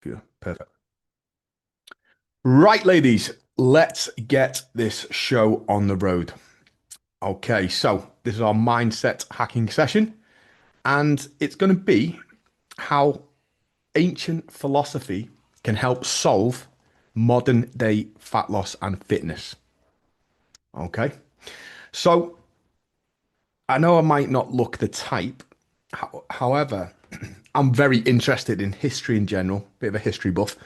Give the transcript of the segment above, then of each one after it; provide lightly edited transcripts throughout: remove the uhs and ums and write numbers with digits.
Yeah, perfect. Right, ladies, let's get this show on the road. Okay, so this is our mindset hacking session, and it's going to be how ancient philosophy can help solve modern day fat loss and fitness. Okay, so I know I might not look the type, however, I'm very interested in history in general, bit of a history buff,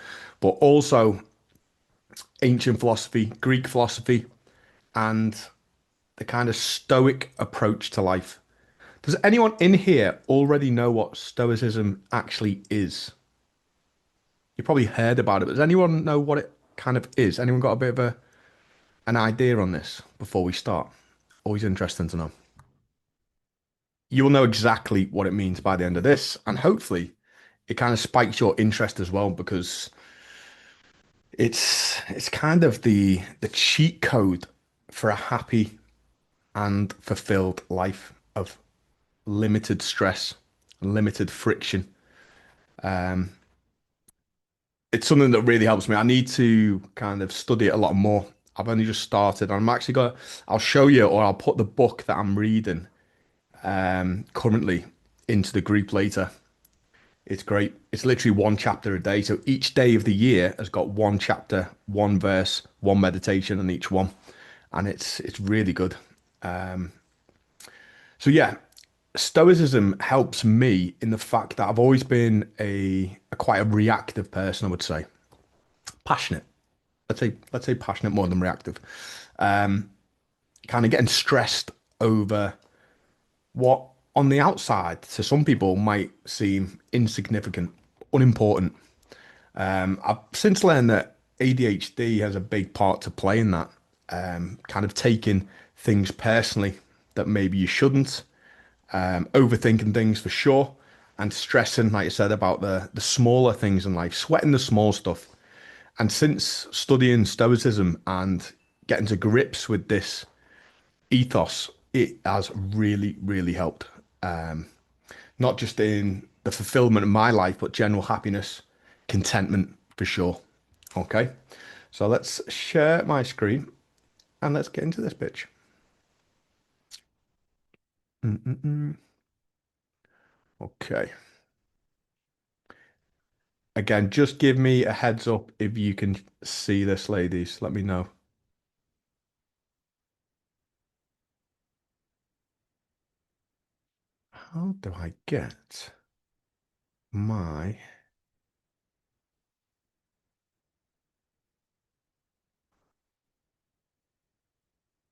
but also ancient philosophy, Greek philosophy, and the kind of stoic approach to life. Does anyone in here already know what stoicism actually is? You probably heard about it, but does anyone know what it kind of is? Anyone got a bit of an idea on this before we start? Always interesting to know. You will know exactly what it means by the end of this, and hopefully it kind of spikes your interest as well because it's kind of the cheat code for a happy and fulfilled life of limited stress, limited friction. It's something that really helps me. I need to kind of study it a lot more. I've only just started. I'm actually going I'll show you or I'll put the book that I'm reading currently into the group later. It's great. It's literally one chapter a day. So each day of the year has got one chapter, one verse, one meditation on each one. And it's really good. So yeah, Stoicism helps me in the fact that I've always been a quite a reactive person, I would say. Passionate. Let's say passionate more than reactive. Kind of getting stressed over what on the outside to some people might seem insignificant, unimportant. I've since learned that ADHD has a big part to play in that. Kind of taking things personally that maybe you shouldn't, overthinking things for sure, and stressing, like I said, about the smaller things in life, sweating the small stuff. And since studying Stoicism and getting to grips with this ethos, it has really, really helped. Not just in the fulfillment of my life, but general happiness, contentment for sure. Okay, so let's share my screen and let's get into this bitch. Mm-mm-mm. Okay. Again, just give me a heads up if you can see this, ladies. Let me know. How do I get my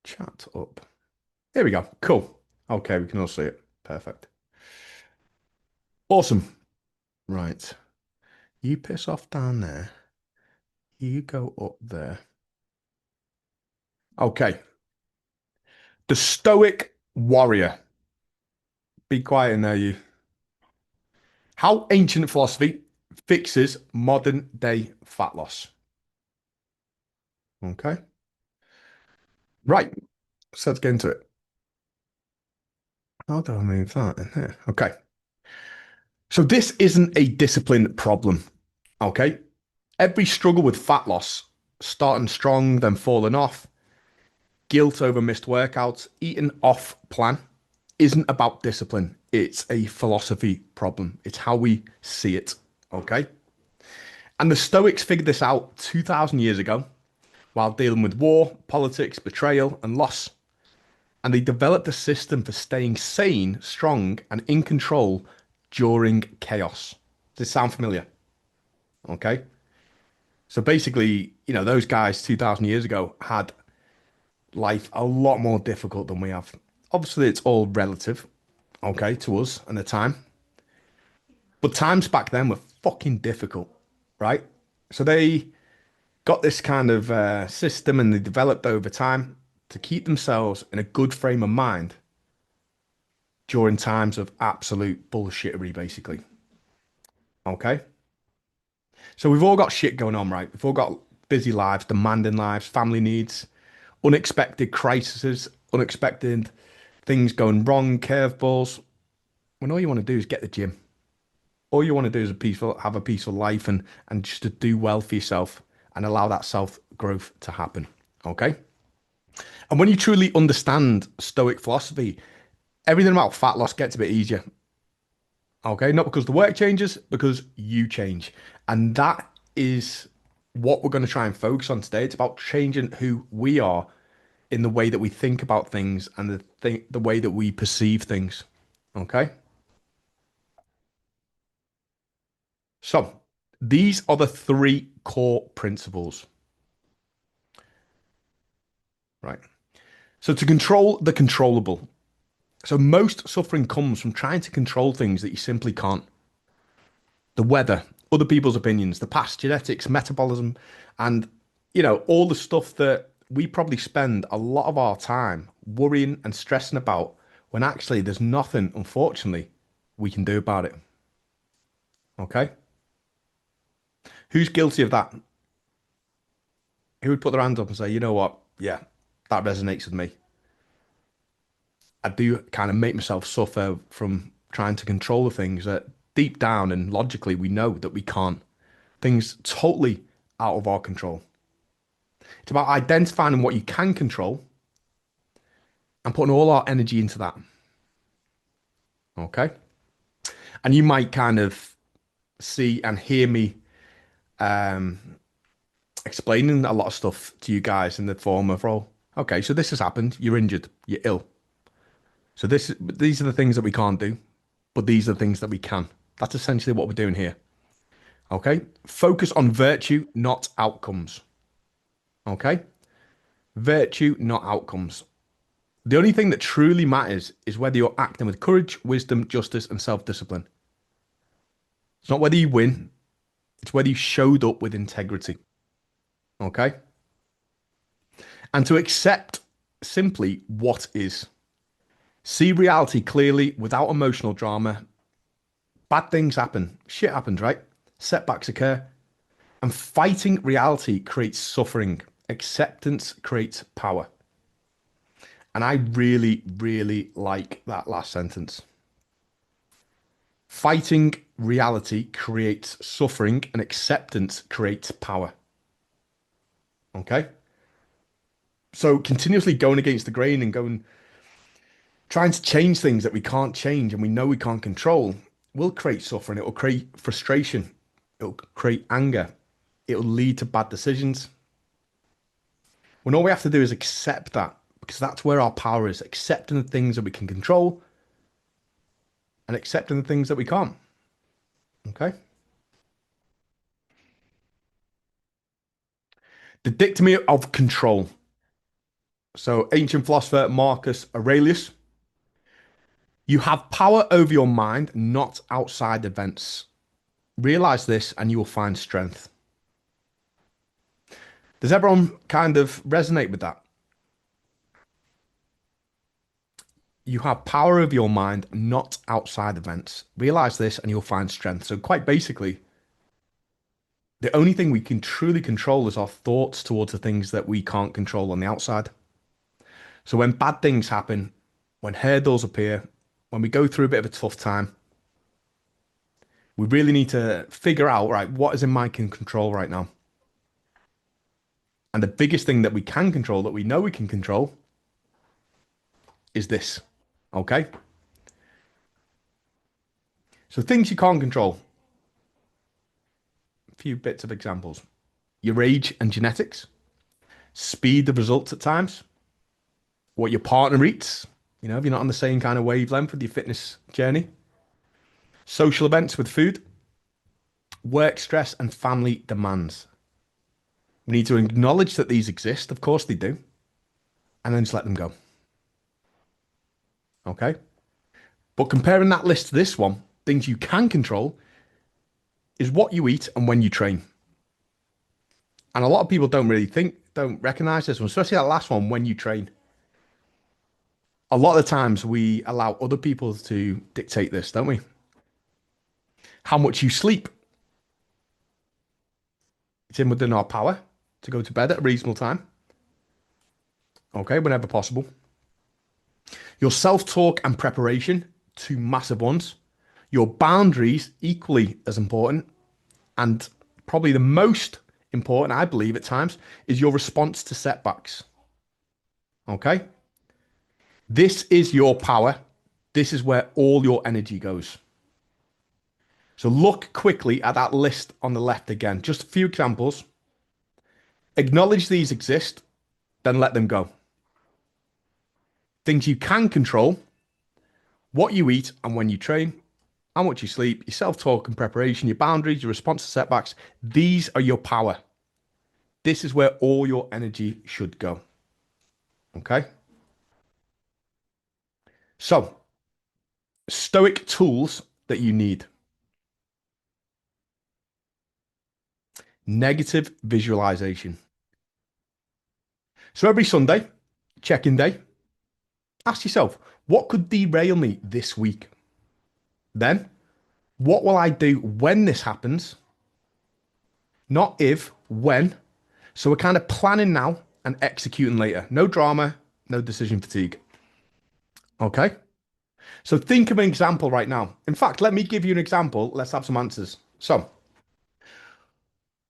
chat up? Here we go. Cool. Okay, we can all see it. Perfect. Awesome. Right. You piss off down there. You go up there. Okay. The Stoic warrior. Be quiet in there, you. How ancient philosophy fixes modern day fat loss. Okay. Right. So let's get into it. How do I move that in here? Okay. So this isn't a discipline problem. Okay. Every struggle with fat loss, starting strong, then falling off, guilt over missed workouts, eating off plan, isn't about discipline. It's a philosophy problem. It's how we see it. Okay. And the Stoics figured this out 2,000 years ago while dealing with war, politics, betrayal, and loss. And they developed a system for staying sane, strong, and in control during chaos. Does this sound familiar? Okay. So basically, those guys 2,000 years ago had life a lot more difficult than we have. Obviously, it's all relative, okay, to us and the time. But times back then were fucking difficult, right? So they got this kind of system and they developed over time to keep themselves in a good frame of mind during times of absolute bullshittery, basically. Okay. So we've all got shit going on, right? We've all got busy lives, demanding lives, family needs, unexpected crises, unexpected things going wrong, curveballs. When all you want to do is get the gym. All you want to do is have a peaceful life and just to do well for yourself and allow that self growth to happen. Okay. And when you truly understand Stoic philosophy, everything about fat loss gets a bit easier. Okay. Not because the work changes, because you change. And that is what we're going to try and focus on today. It's about changing who we are in the way that we think about things and the way that we perceive things. Okay. So these are the three core principles, right? So to control the controllable. So most suffering comes from trying to control things that you simply can't. The weather, other people's opinions, the past, genetics, metabolism, and all the stuff that we probably spend a lot of our time worrying and stressing about when actually there's nothing, unfortunately, we can do about it. Okay? Who's guilty of that? Who would put their hand up and say, you know what? Yeah, that resonates with me. I do kind of make myself suffer from trying to control the things that deep down and logically we know that we can't. Things totally out of our control. It's about identifying what you can control and putting all our energy into that. Okay. And you might kind of see and hear me um, explaining a lot of stuff to you guys in the form of, oh, okay, so this has happened. You're injured. You're ill. So these are the things that we can't do, but these are the things that we can. That's essentially what we're doing here. Okay. Focus on virtue, not outcomes. Okay. Virtue, not outcomes. The only thing that truly matters is whether you're acting with courage, wisdom, justice, and self discipline. It's not whether you win, it's whether you showed up with integrity. Okay. And to accept simply what is. See reality clearly without emotional drama. Bad things happen. Shit happens, right? Setbacks occur. And fighting reality creates suffering. Acceptance creates power. And I really, really like that last sentence. Fighting reality creates suffering, and acceptance creates power. Okay? So continuously going against the grain and trying to change things that we can't change and we know we can't control will create suffering. It will create frustration. It will create anger. It will lead to bad decisions. When all we have to do is accept that, because that's where our power is, accepting the things that we can control and accepting the things that we can't. Okay? The dichotomy of control. So, ancient philosopher Marcus Aurelius, you have power over your mind, not outside events. Realize this and you will find strength. Does everyone kind of resonate with that? You have power over your mind, not outside events. Realize this and you'll find strength. So, quite basically, the only thing we can truly control is our thoughts towards the things that we can't control on the outside. So, when bad things happen, when hurdles appear, when we go through a bit of a tough time, we really need to figure out, right, what is in my control right now? And the biggest thing that we can control, that we know we can control, is this. Okay? So things you can't control. A few bits of examples. Your age and genetics, speed of results at times, what your partner eats, if you're not on the same kind of wavelength with your fitness journey, social events with food, work stress, and family demands. We need to acknowledge that these exist. Of course they do. And then just let them go. Okay? But comparing that list to this one, things you can control is what you eat and when you train. And a lot of people don't recognize this one, especially that last one, when you train. A lot of the times we allow other people to dictate this, don't we? How much you sleep. It's in within our power to go to bed at a reasonable time. Okay, whenever possible. Your self-talk and preparation, two massive ones. Your boundaries, equally as important, and probably the most important, I believe, at times, is your response to setbacks. Okay? This is your power. This is where all your energy goes. So look quickly at that list on the left again. Just a few examples. Acknowledge these exist, then let them go. Things you can control: what you eat and when you train, how much you sleep, your self-talk and preparation, your boundaries, your response to setbacks. These are your power. This is where all your energy should go. Okay? So, Stoic tools that you need. Negative visualization. So every Sunday, check-in day, ask yourself, what could derail me this week? Then, what will I do when this happens? Not if, when. So we're kind of planning now and executing later. No drama, no decision fatigue. Okay? So think of an example right now. In fact, let me give you an example. Let's have some answers. So,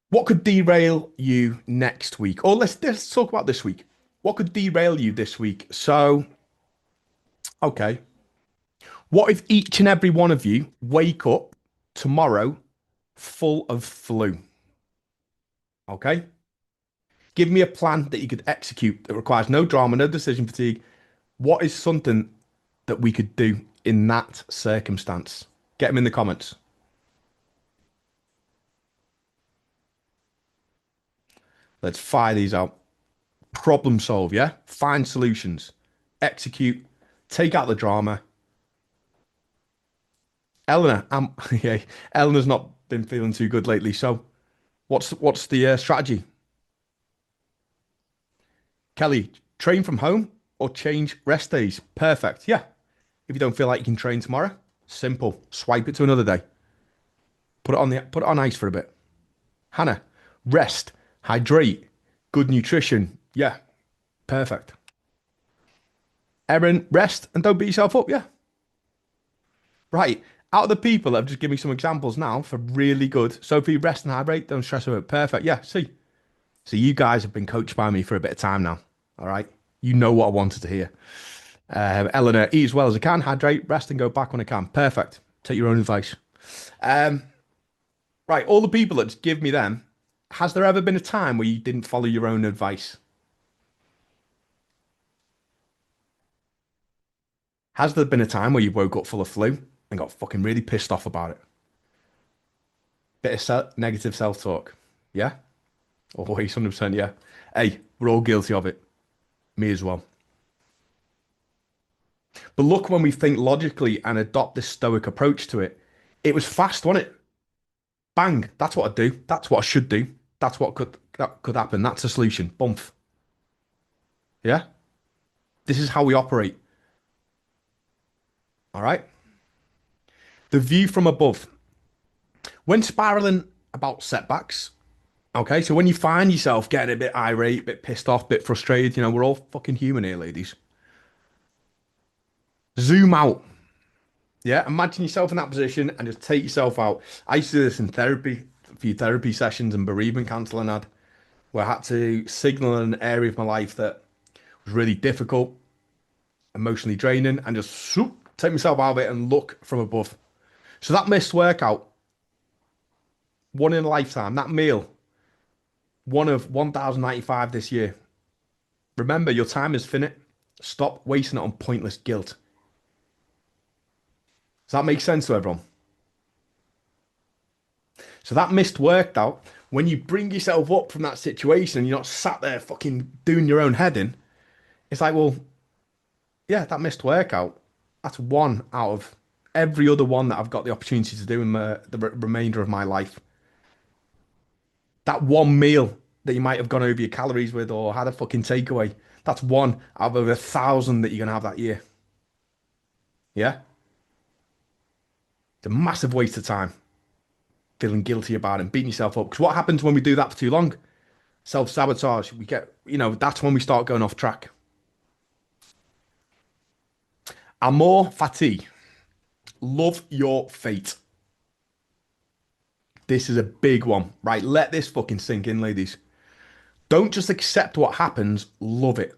what could derail you next week? Or let's talk about this week. What could derail you this week? So, okay. What if each and every one of you wake up tomorrow full of flu? Okay. Give me a plan that you could execute that requires no drama, no decision fatigue. What is something that we could do in that circumstance? Get them in the comments. Let's fire these out. Problem solve, yeah? Find solutions. Execute. Take out the drama. Eleanor, yeah, Eleanor's not been feeling too good lately. So, what's the strategy? Kelly, train from home or change rest days? Perfect. Yeah. If you don't feel like you can train tomorrow, simple. Swipe it to another day. Put it on ice for a bit. Hannah, rest, hydrate, good nutrition. Yeah. Perfect. Erin, rest and don't beat yourself up. Yeah. Right. Out of the people that have just given me some examples now for really good. Sophie, rest and hydrate, don't stress about it. Perfect. Yeah. See. So you guys have been coached by me for a bit of time now. All right. You know what I wanted to hear. Eleanor, eat as well as I can, hydrate, rest, and go back when I can. Perfect. Take your own advice. Um, right. All the people that just give me them, has there ever been a time where you didn't follow your own advice? Has there been a time where you woke up full of flu and got fucking really pissed off about it? Bit of negative self-talk. Yeah? Always 100% yeah. Hey, we're all guilty of it. Me as well. But look, when we think logically and adopt this stoic approach to it, it was fast, wasn't it? Bang. That's what I do. That's what I should do. That could happen. That's a solution. Bump. Yeah? This is how we operate. All right? The view from above. When spiraling about setbacks, okay, so when you find yourself getting a bit irate, a bit pissed off, a bit frustrated, we're all fucking human here, ladies. Zoom out. Yeah, imagine yourself in that position and just take yourself out. I used to do this in therapy, a few therapy sessions and bereavement counseling I had, where I had to signal an area of my life that was really difficult, emotionally draining, and just take myself out of it and look from above. So that missed workout, one in a lifetime, that meal, one of 1,095 this year. Remember, your time is finite. Stop wasting it on pointless guilt. Does that make sense to everyone? So that missed workout, when you bring yourself up from that situation and you're not sat there fucking doing your own head in, it's like, well, yeah, that missed workout. That's one out of every other one that I've got the opportunity to do in the remainder of my life. That one meal that you might have gone over your calories with or had a fucking takeaway, that's one out of over 1,000 that you're going to have that year. Yeah? It's a massive waste of time feeling guilty about it and beating yourself up. Because what happens when we do that for too long? Self-sabotage. We get, that's when we start going off track. Amor fati. Love your fate. This is a big one, right? Let this fucking sink in, ladies. Don't just accept what happens, love it.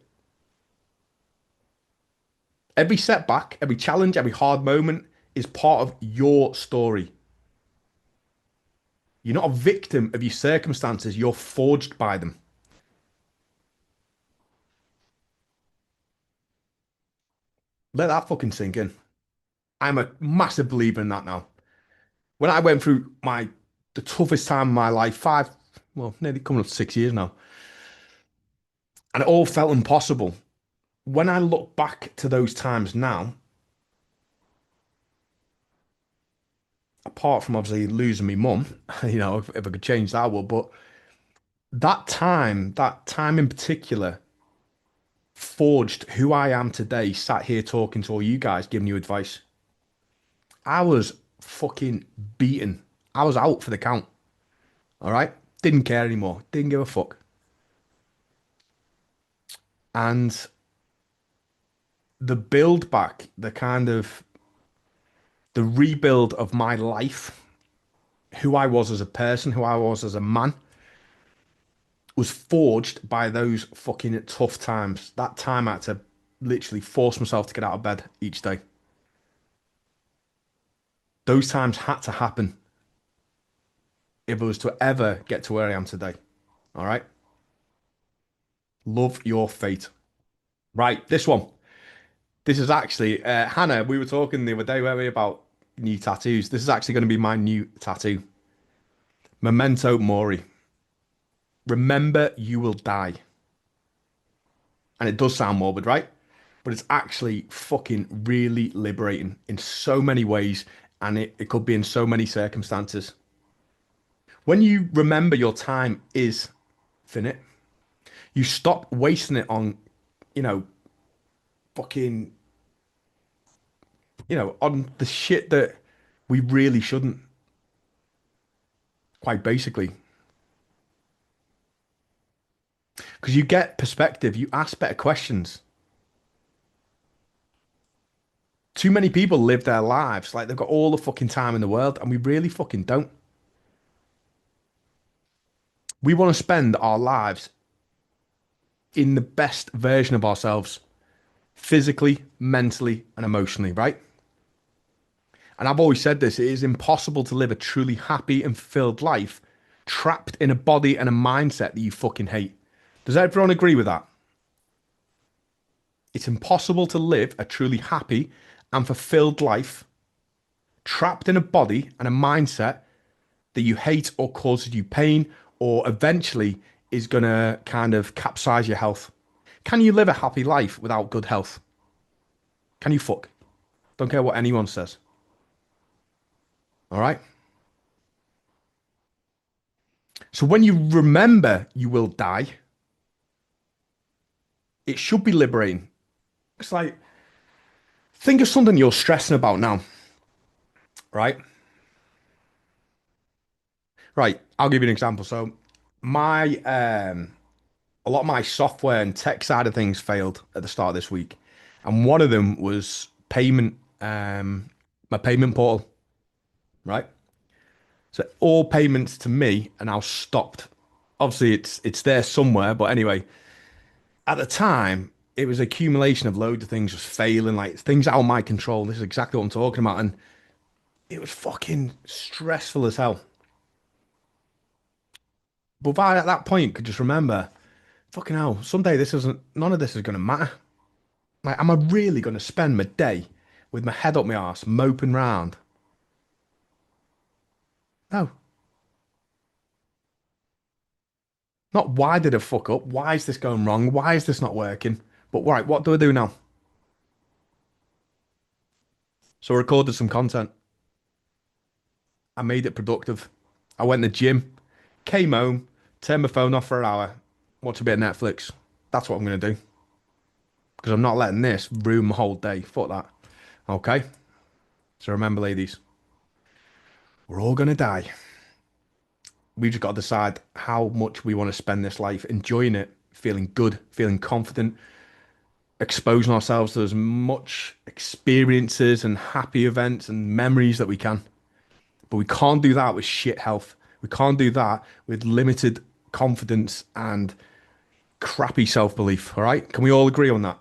Every setback, every challenge, every hard moment is part of your story. You're not a victim of your circumstances, you're forged by them. Let that fucking sink in. I'm a massive believer in that now. When I went through the toughest time of my life, nearly coming up to 6 years now, and it all felt impossible. When I look back to those times now, apart from obviously losing my mum, if I could change that, I would. But that time in particular, forged who I am today, sat here talking to all you guys, giving you advice. I was fucking beaten. I was out for the count. All right. Didn't care anymore. Didn't give a fuck. And the build back, the rebuild of my life, who I was as a person, who I was as a man, was forged by those fucking tough times. That time I had to literally force myself to get out of bed each day. Those times had to happen if I was to ever get to where I am today. All right. Love your fate. Right. This one. This is actually, Hannah, we were talking the other day, weren't we, about new tattoos. This is actually going to be my new tattoo. Memento Mori. Remember, you will die. And it does sound morbid, right? But it's actually fucking really liberating in so many ways. And it could be in so many circumstances. When you remember your time is finite, you stop wasting it on, you know, fucking, on the shit that we really shouldn't, quite basically. Because you get perspective, you ask better questions. Too many people live their lives like they've got all the fucking time in the world, and we really fucking don't. We want to spend our lives in the best version of ourselves, physically, mentally, and emotionally, right? And I've always said this, it is impossible to live a truly happy and fulfilled life trapped in a body and a mindset that you fucking hate. Does everyone agree with that? It's impossible to live a truly happy and fulfilled life trapped in a body and a mindset that you hate or causes you pain or eventually is going to kind of capsize your health. Can you live a happy life without good health? Can you fuck? Don't care what anyone says. All right. So when you remember you will die, it should be liberating. It's like, think of something you're stressing about now, right? Right. I'll give you an example. So my a lot of my software and tech side of things failed at the start of this week. And one of them was my payment portal, right? So all payments to me are now stopped. Obviously, it's there somewhere, but anyway, at the time, it was accumulation of loads of things just failing, like things out of my control. This is exactly what I'm talking about, and it was fucking stressful as hell. But if I at that point could just remember, fucking hell, someday none of this is gonna matter. Like, am I really gonna spend my day with my head up my arse, moping round? No. Not why did I fuck up? Why is this going wrong? Why is this not working? But right, what do I do now? So I recorded some content. I made it productive. I went to the gym, came home, turned my phone off for an hour, watched a bit of Netflix. That's what I'm going to do. Because I'm not letting this ruin my whole day. Fuck that. Okay? So remember, ladies, we're all going to die. We just got to decide how much we want to spend this life enjoying it, feeling good, feeling confident, exposing ourselves to as much experiences and happy events and memories that we can. But we can't do that with shit health. We can't do that with limited confidence and crappy self-belief. All right? Can we all agree on that?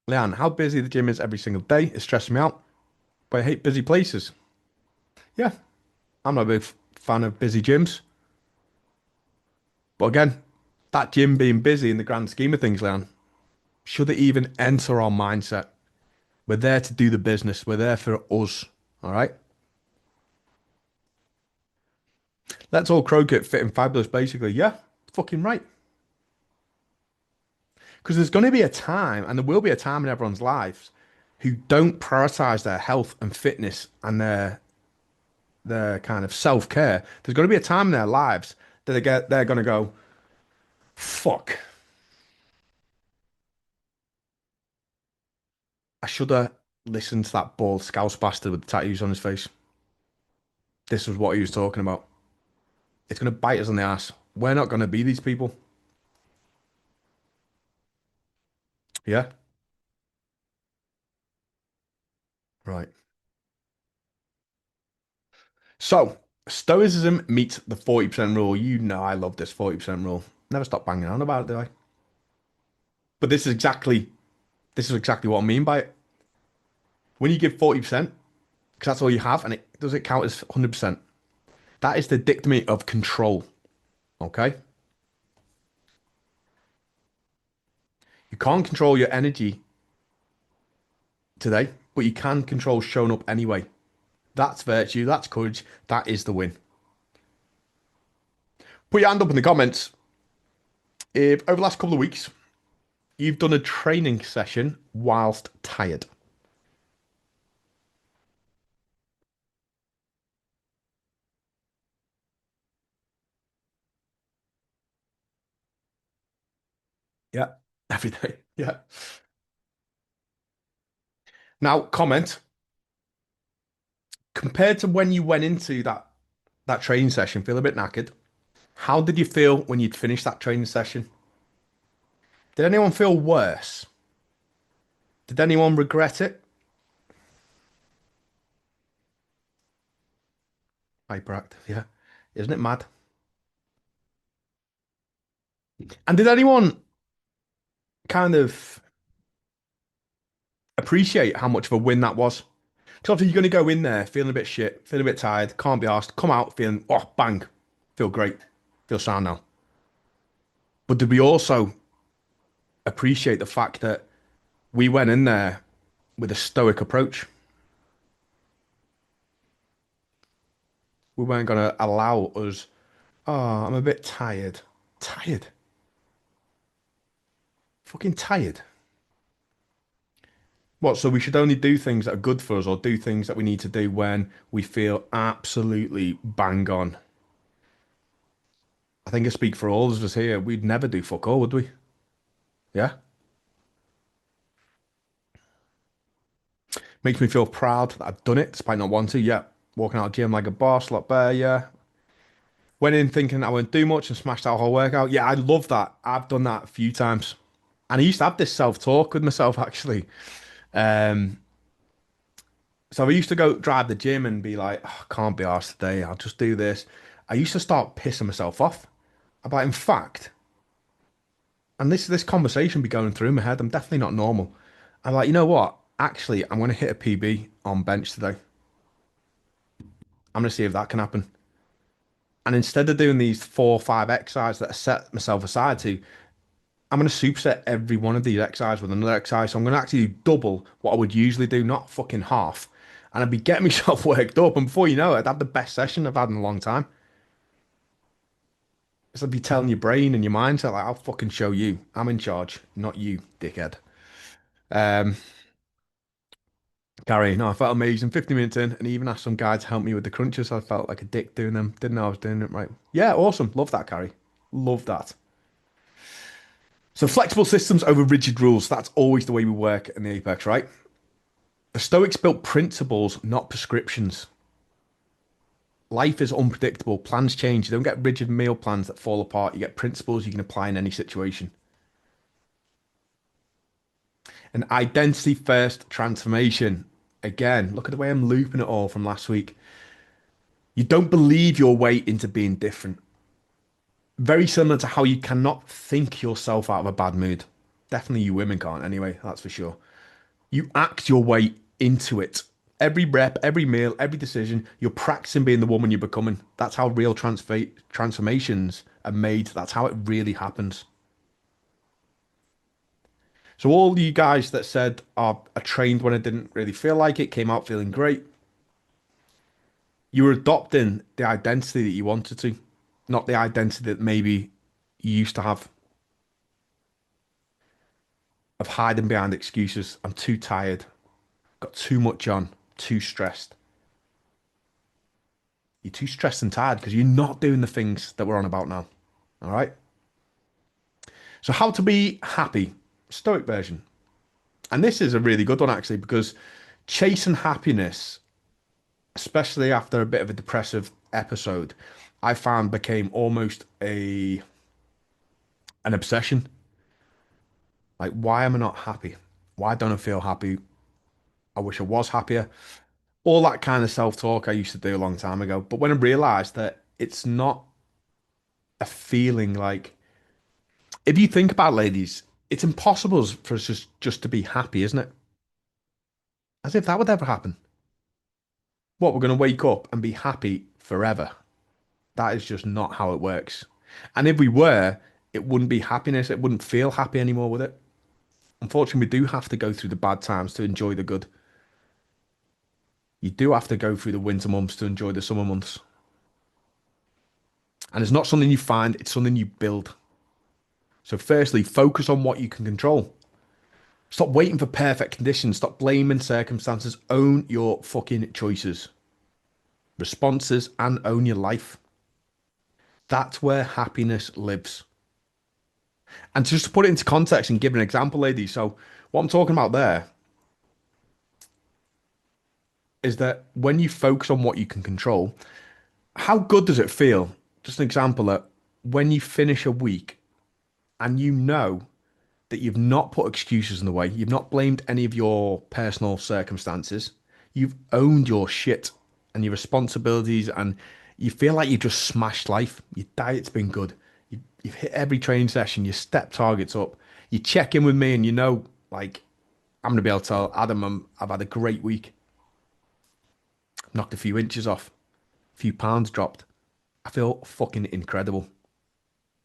Leanne, how busy the gym is every single day is stressing me out, but I hate busy places. Yeah, I'm not a big fan of busy gyms. But again, that gym being busy in the grand scheme of things, Leanne, should it even enter our mindset? We're there to do the business. We're there for us. All right? Let's all croak it fit and fabulous, basically. Yeah, fucking right. Because there's going to be a time, and there will be a time in everyone's lives who don't prioritize their health and fitness and their kind of self-care. There's going to be a time in their lives that they're going to go, fuck, I should have listened to that bald scouse bastard with the tattoos on his face. This was what he was talking about. It's going to bite us on the ass. We're not going to be these people. Yeah, right. So, Stoicism meets the 40% rule. You know I love this 40% rule. Never stop banging on about it, do I? But this is exactly what I mean by it. When you give 40%, because that's all you have, and it does it count as 100%. That is the dictate of control. Okay? You can't control your energy today, but you can control showing up anyway. That's virtue, that's courage, that is the win. Put your hand up in the comments if over the last couple of weeks you've done a training session whilst tired. Yeah, every day. Yeah. Now, comment compared to when you went into that training session, feel a bit knackered. How did you feel when you'd finished that training session? Did anyone feel worse? Did anyone regret it? Hyperactive, yeah. Isn't it mad? And did anyone kind of appreciate how much of a win that was? Because obviously you're going to go in there feeling a bit shit, feeling a bit tired, can't be asked, come out feeling, oh, bang, feel great, feel sound now. But did we also appreciate the fact that we went in there with a stoic approach? We weren't going to allow us, oh, I'm a bit tired. Tired? Fucking tired. What, so we should only do things that are good for us or do things that we need to do when we feel absolutely bang on? I think I speak for all of us here. We'd never do fuck all, would we? Yeah? Makes me feel proud that I've done it despite not wanting to. Yeah. Walking out of the gym like a boss, lot better. Yeah. Went in thinking I wouldn't do much and smashed out a whole workout. Yeah, I love that. I've done that a few times. And I used to have this self-talk with myself actually. Um, so I used to go drive the gym and be like, oh, I can't be arsed today. I'll just do this. I used to start pissing myself off. I'm like, in fact, and this conversation be going through my head. I'm definitely not normal. I'm like, you know what? Actually, I'm going to hit a PB on bench today. I'm going to see if that can happen. And instead of doing these 4 or 5 exercises that I set myself aside to, I'm going to superset every one of these exercises with another exercise. So I'm going to actually do double what I would usually do, not fucking half. And I'd be getting myself worked up. And before you know it, I'd have the best session I've had in a long time. It's like be telling your brain and your mindset, like, I'll fucking show you. I'm in charge, not you, dickhead. Um, Gary, no, I felt amazing. 50 minutes in, and even asked some guy to help me with the crunches. I felt like a dick doing them. Didn't know I was doing it right. Yeah, awesome. Love that, Gary. Love that. So flexible systems over rigid rules. That's always the way we work in the Apex, right? The Stoics built principles, not prescriptions. Life is unpredictable. Plans change. You don't get rigid meal plans that fall apart. You get principles you can apply in any situation. An identity first transformation. Again, look at the way I'm looping it all from last week. You don't believe your way into being different. Very similar to how you cannot think yourself out of a bad mood. Definitely you women can't anyway, that's for sure. You act your way into it. Every rep, every meal, every decision, you're practicing being the woman you're becoming. That's how real transformations are made. That's how it really happens. So all you guys that said, oh, I trained when I didn't really feel like it, came out feeling great. You were adopting the identity that you wanted to, not the identity that maybe you used to have of hiding behind excuses. I'm too tired, got too much on, too stressed. You're too stressed and tired because you're not doing the things that we're on about now. All right. So, how to be happy, Stoic version. And this is a really good one, actually, because chasing happiness, especially after a bit of a depressive episode, I found became almost an obsession. Like, why am I not happy? Why don't I feel happy? I wish I was happier. All that kind of self-talk I used to do a long time ago. But when I realized that it's not a feeling like, if you think about it, ladies, it's impossible for us just to be happy, isn't it? As if that would ever happen. What, we're going to wake up and be happy forever? That is just not how it works. And if we were, it wouldn't be happiness. It wouldn't feel happy anymore with it. Unfortunately, we do have to go through the bad times to enjoy the good. You do have to go through the winter months to enjoy the summer months. And it's not something you find, it's something you build. So, firstly, focus on what you can control. Stop waiting for perfect conditions. Stop blaming circumstances. Own your fucking choices, responses, and own your life. That's where happiness lives. And just to put it into context and give an example, ladies. So, what I'm talking about there is that when you focus on what you can control, how good does it feel? Just an example that when you finish a week and you know that you've not put excuses in the way, you've not blamed any of your personal circumstances, you've owned your shit and your responsibilities, and you feel like you've just smashed life. Your diet's been good. You've hit every training session, your step targets up. You check in with me, and you know, like, I'm going to be able to tell Adam I've had a great week. Knocked a few inches off, a few pounds dropped. I feel fucking incredible.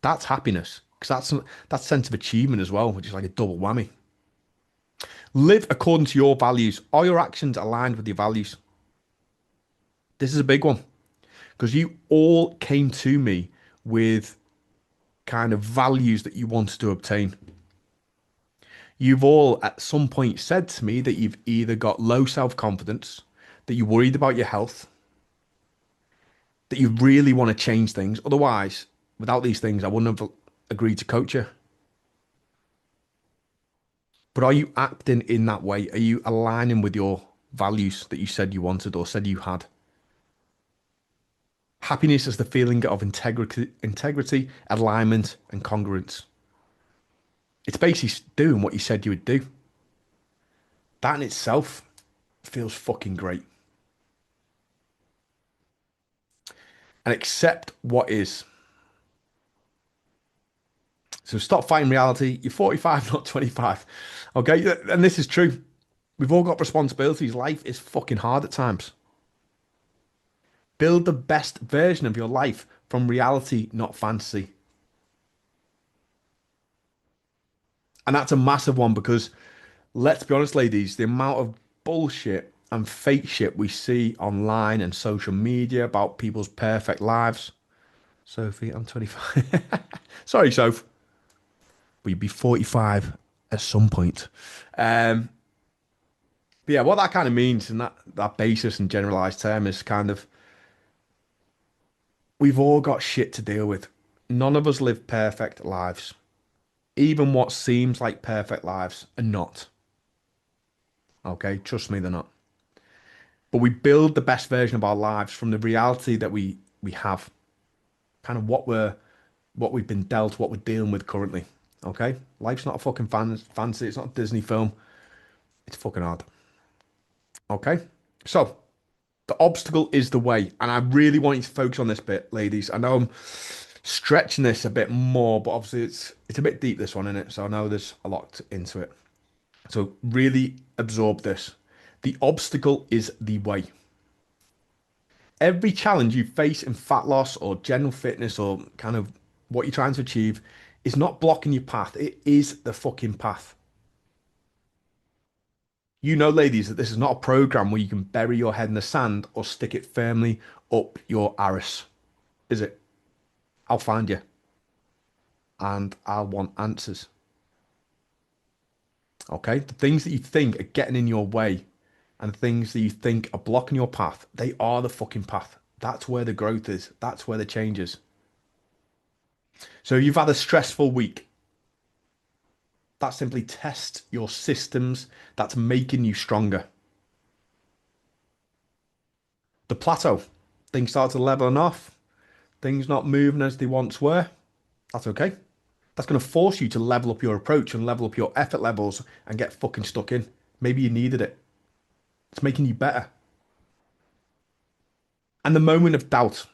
That's happiness. Because that's sense of achievement as well, which is like a double whammy. Live according to your values. Are your actions aligned with your values? This is a big one because you all came to me with kind of values that you wanted to obtain. You've all at some point said to me that you've either got low self-confidence, that you're worried about your health, that you really want to change things. Otherwise, without these things, I wouldn't have agreed to coach you. But are you acting in that way? Are you aligning with your values that you said you wanted or said you had? Happiness is the feeling of integrity, alignment, and congruence. It's basically doing what you said you would do. That in itself feels fucking great. And accept what is. So stop fighting reality. You're 45, not 25. Okay? And this is true. We've all got responsibilities. Life is fucking hard at times. Build the best version of your life from reality, not fantasy. And that's a massive one because let's be honest, ladies, the amount of bullshit and fake shit we see online and social media about people's perfect lives. Sophie, I'm 25. Sorry, Soph. But you'd be 45 at some point. But yeah, what that kind of means in that basis and generalized term is kind of we've all got shit to deal with. None of us live perfect lives. Even what seems like perfect lives are not. Okay, trust me, they're not. but we build the best version of our lives from the reality that we have, kind of what we've been dealt, what we're dealing with currently. Okay, life's not a fucking fancy. It's not a Disney film. It's fucking hard. Okay, so the obstacle is the way, and I really want you to focus on this bit, ladies. I know I'm stretching this a bit more, but obviously it's a bit deep, this one, isn't it? So I know there's a lot into it. So really absorb this. The obstacle is the way. Every challenge you face in fat loss or general fitness or kind of what you're trying to achieve is not blocking your path. It is the fucking path. You know, ladies, that this is not a program where you can bury your head in the sand or stick it firmly up your arse, is it? I'll find you and I'll want answers. Okay? The things that you think are getting in your way and the things that you think are blocking your path, they are the fucking path. That's where the growth is. That's where the change is. So you've had a stressful week. That simply tests your systems. That's making you stronger. The plateau. Things start to leveling off. Things not moving as they once were. That's okay. That's going to force you to level up your approach and level up your effort levels and get fucking stuck in. Maybe you needed it. It's making you better. And the moment of doubt,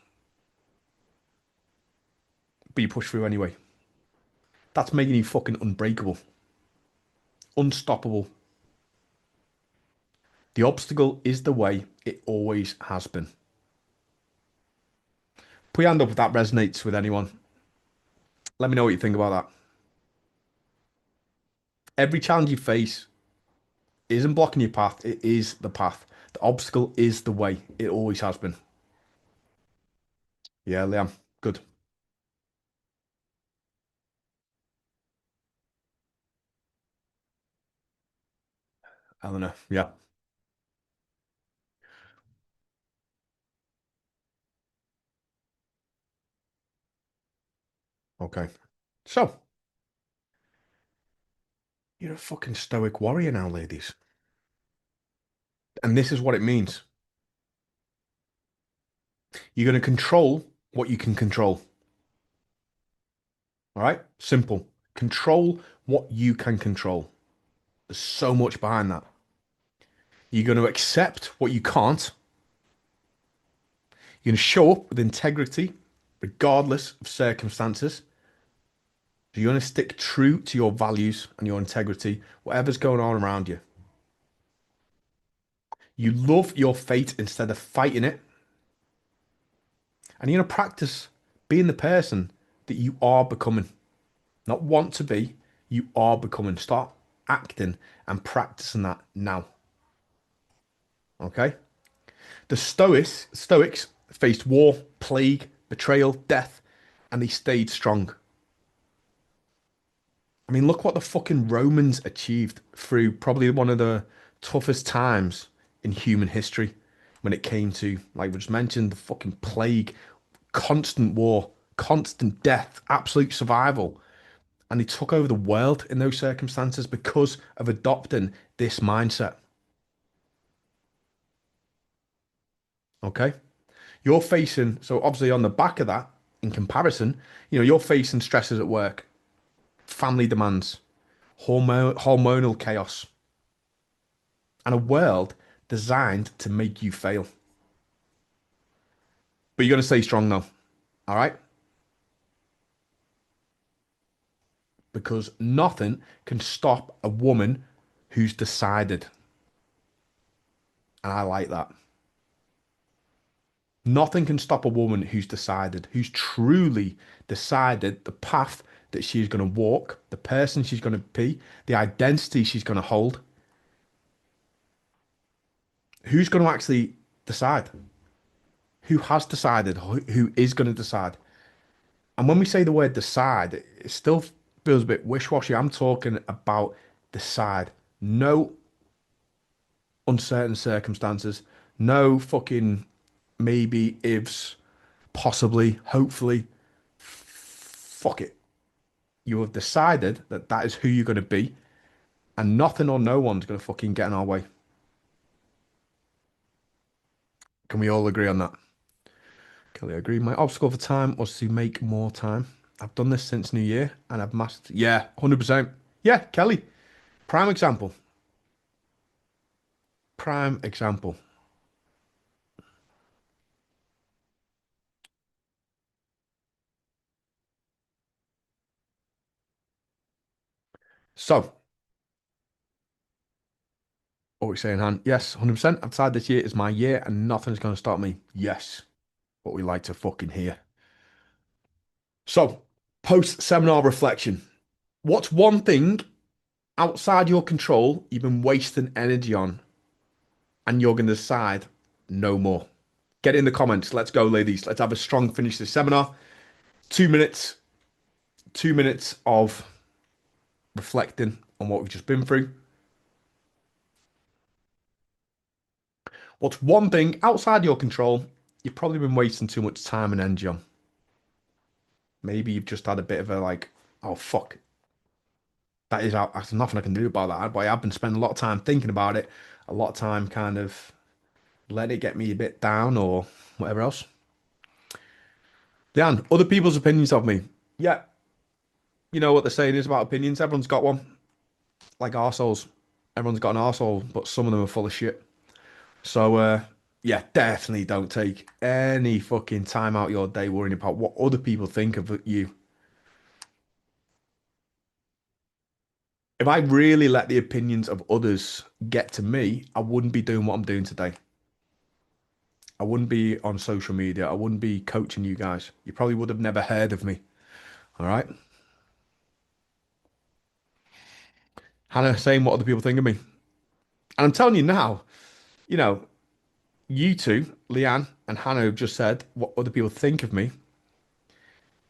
but you push through anyway. That's making you fucking unbreakable, unstoppable. The obstacle is the way. It always has been. Put your hand up if that resonates with anyone. Let me know what you think about that. Every challenge you face isn't blocking your path. It is the path. The obstacle is the way. It always has been. Yeah, Liam. Good. Eleanor. Yeah. Okay. So, you're a fucking stoic warrior now, ladies. And this is what it means. You're going to control what you can control. All right? Simple. Control what you can control. There's so much behind that. You're going to accept what you can't. You're going to show up with integrity, regardless of circumstances. So you're going to stick true to your values and your integrity, whatever's going on around you. You love your fate instead of fighting it. And you're going to practice being the person that you are becoming. Not want to be, you are becoming. Start acting and practicing that now. Okay? The Stoics faced war, plague, betrayal, death, and they stayed strong. I mean, look what the fucking Romans achieved through probably one of the toughest times in human history when it came to, like we just mentioned, the fucking plague, constant war, constant death, absolute survival. And they took over the world in those circumstances because of adopting this mindset. Okay. You're facing, so obviously on the back of that, in comparison, you're facing stresses at work, family demands, hormonal chaos, and a world designed to make you fail. But you're going to stay strong though. All right. Because nothing can stop a woman who's decided. And I like that. Nothing can stop a woman who's decided, who's truly decided the path that she's going to walk, the person she's going to be, the identity she's going to hold. Who's going to actually decide? Who has decided? Who is going to decide? And when we say the word decide, it still feels a bit wish-washy. I'm talking about decide. No uncertain circumstances. No fucking maybe, ifs, possibly, hopefully. Fuck it. You have decided that that is who you're going to be, and nothing or no one's going to fucking get in our way. Can we all agree on that? Kelly, I agree. My obstacle for time was to make more time. I've done this since New Year and I've mastered. Yeah, 100%. Yeah, Kelly, prime example. Prime example. So, what are we saying, Han? Yes, 100%. I've decided this year is my year and nothing's going to stop me. Yes, what we like to fucking hear. So, post seminar reflection. What's one thing outside your control you've been wasting energy on and you're going to decide no more? Get it in the comments. Let's go, ladies. Let's have a strong finish to this seminar. 2 minutes, 2 minutes of reflecting on what we've just been through. What's one thing outside your control you've probably been wasting too much time and energy on? Maybe you've just had a bit of a like, oh fuck, that is out. There's nothing I can do about that. But I've been spending a lot of time thinking about it, a lot of time kind of letting it get me a bit down or whatever else. Dan, other people's opinions of me. Yeah, you know what the saying is about opinions. Everyone's got one. Like arseholes. Everyone's got an arsehole, but some of them are full of shit. So, yeah, definitely don't take any fucking time out your day worrying about what other people think of you. If I really let the opinions of others get to me, I wouldn't be doing what I'm doing today. I wouldn't be on social media. I wouldn't be coaching you guys. You probably would have never heard of me. All right. Hannah saying what other people think of me. And I'm telling you now, you know, you two, Leanne and Hannah, have just said what other people think of me.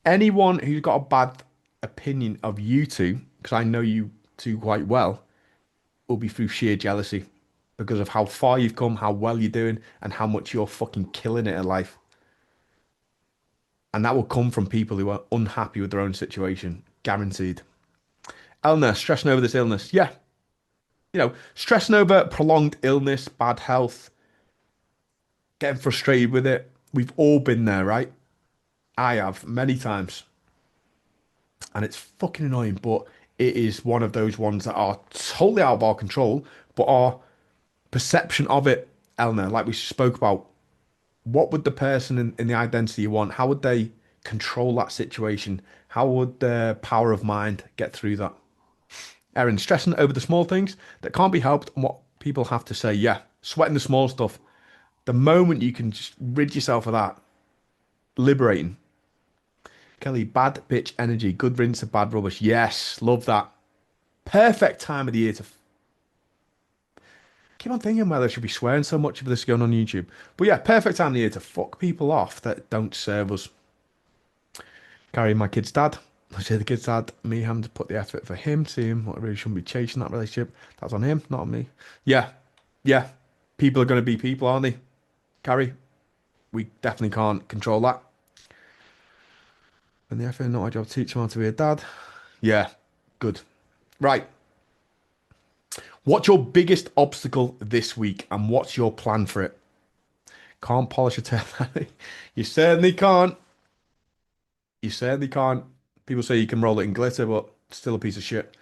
Anyone who's got a bad opinion of you two, because I know you two quite well, will be through sheer jealousy because of how far you've come, how well you're doing, and how much you're fucking killing it in life. And that will come from people who are unhappy with their own situation, guaranteed. Eleanor, stressing over this illness. Yeah, stressing over prolonged illness, bad health, getting frustrated with it. We've all been there, right? I have many times. And it's fucking annoying, but it is one of those ones that are totally out of our control, but our perception of it, Eleanor, like we spoke about, what would the person in the identity you want, how would they control that situation? How would their power of mind get through that? Erin, stressing over the small things that can't be helped and what people have to say. Yeah, sweating the small stuff. The moment you can just rid yourself of that, liberating. Kelly, bad bitch energy, good rinse of bad rubbish. Yes, love that. Perfect time of the year to keep on thinking whether I should be swearing so much of this going on YouTube. But yeah, perfect time of the year to fuck people off that don't serve us. Carrying my kid's dad. I say the kid's dad, me having to put the effort for him, see him. I really shouldn't be chasing that relationship. That's on him, not on me. Yeah, yeah. People are going to be people, aren't they? Carrie, we definitely can't control that. And the effort, not my job, to teach him how to be a dad. Yeah, good. Right. What's your biggest obstacle this week and what's your plan for it? Can't polish a tail. You certainly can't. You certainly can't. People say you can roll it in glitter, but it's still a piece of shit.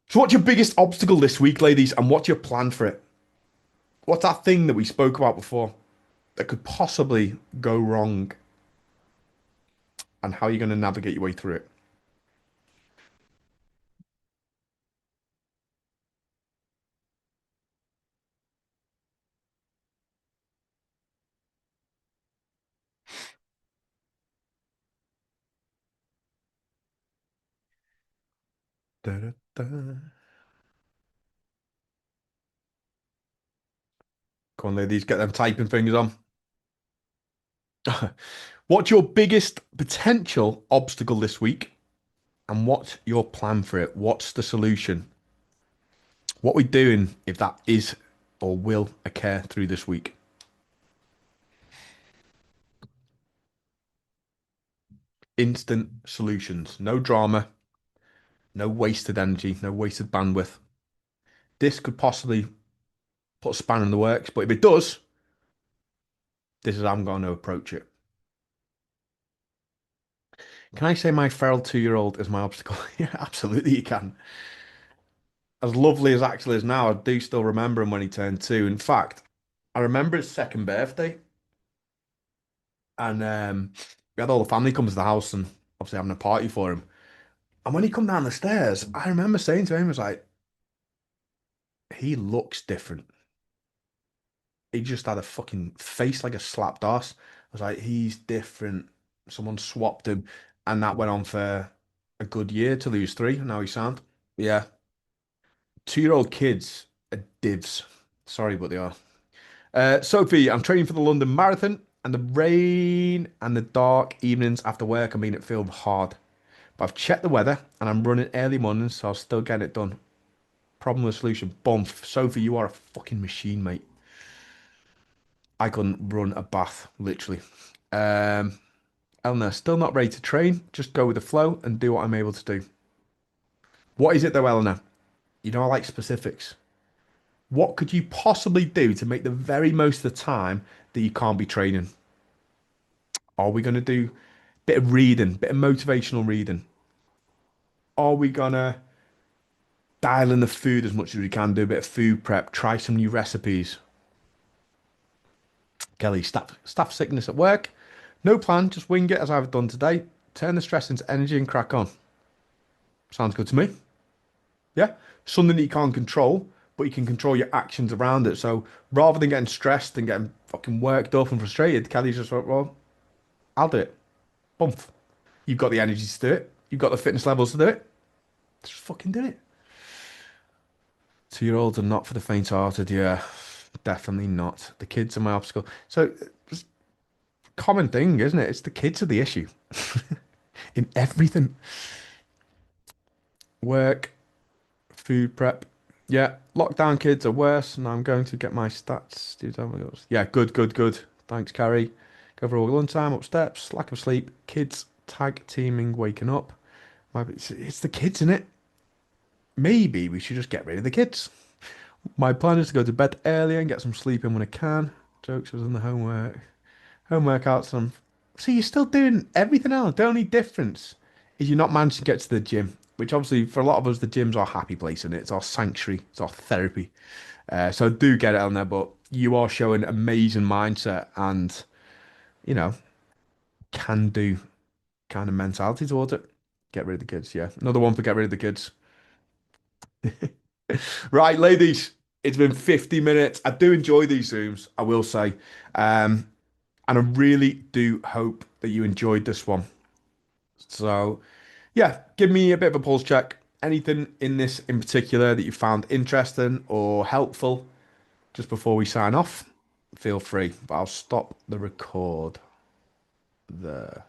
So, what's your biggest obstacle this week, ladies, and what's your plan for it? What's that thing that we spoke about before that could possibly go wrong, and how are you going to navigate your way through it? Da-da-da. Come on, ladies, get them typing fingers on. What's your biggest potential obstacle this week, and what's your plan for it? What's the solution? What we doing if that is or will occur through this week? Instant solutions. No drama, no wasted energy, no wasted bandwidth. This could possibly put a spanner in the works, but if it does, This is how I'm going to approach it. Can I say my feral 2-year-old is my obstacle? Yeah, absolutely you can. As lovely as Axel is now, I do still remember him when he turned 2. In fact, I remember his second birthday, and we had all the family come to the house and obviously having a party for him. And when he come down the stairs, I remember saying to him, I was like, he looks different. He just had a fucking face like a slapped ass. I was like, he's different. Someone swapped him, and that went on for a good year till he was 3. And now he's sound. Yeah, 2-year-old kids are divs. Sorry, but they are. Sophie, I'm training for the London Marathon, and the rain and the dark evenings after work I mean it feel hard. But I've checked the weather, and I'm running early mornings, so I'll still get it done. Problem with solution. Bump. Sophie, you are a fucking machine, mate. I couldn't run a bath, literally. Um, Eleanor, still not ready to train. Just go with the flow and do what I'm able to do. What is it though, Eleanor? You know I like specifics. What could you possibly do to make the very most of the time that you can't be training? Are we going to do a bit of reading, bit of motivational reading? Are we going to dial in the food as much as we can, do a bit of food prep, try some new recipes? Kelly, staff sickness at work. No plan, just wing it as I've done today. Turn the stress into energy and crack on. Sounds good to me. Yeah. Something that you can't control, but you can control your actions around it. So rather than getting stressed and getting fucking worked up and frustrated, Kelly's just like, well, I'll do it. Bump. You've got the energy to do it. You've got the fitness levels to do it. Just fucking do it. 2-year-olds are not for the faint-hearted. Yeah, definitely not. The kids are my obstacle. So it's a common thing, isn't it? It's the kids are the issue in everything. Work, food prep. Yeah, lockdown kids are worse, and I'm going to get my stats. Yeah, good, good, good. Thanks, Carrie. Go for a lunchtime, up steps, lack of sleep, kids tag teaming, waking up. It's the kids, in it? Maybe we should just get rid of the kids. My plan is to go to bed early and get some sleep in when I can. Jokes was in the homework out some. So you're still doing everything else. The only difference is you're not managing to get to the gym, which obviously for a lot of us, the gym's our happy place and it's our sanctuary, it's our therapy. So I do get it on there, but you are showing amazing mindset and, you know, can do kind of mentality towards it. Get rid of the kids, yeah. Another one for get rid of the kids. Right, ladies, it's been 50 minutes. I do enjoy these Zooms, I will say. Um, and I really do hope that you enjoyed this one. So, yeah, give me a bit of a pulse check. Anything in this in particular that you found interesting or helpful just before we sign off? Feel free, but I'll stop the record there.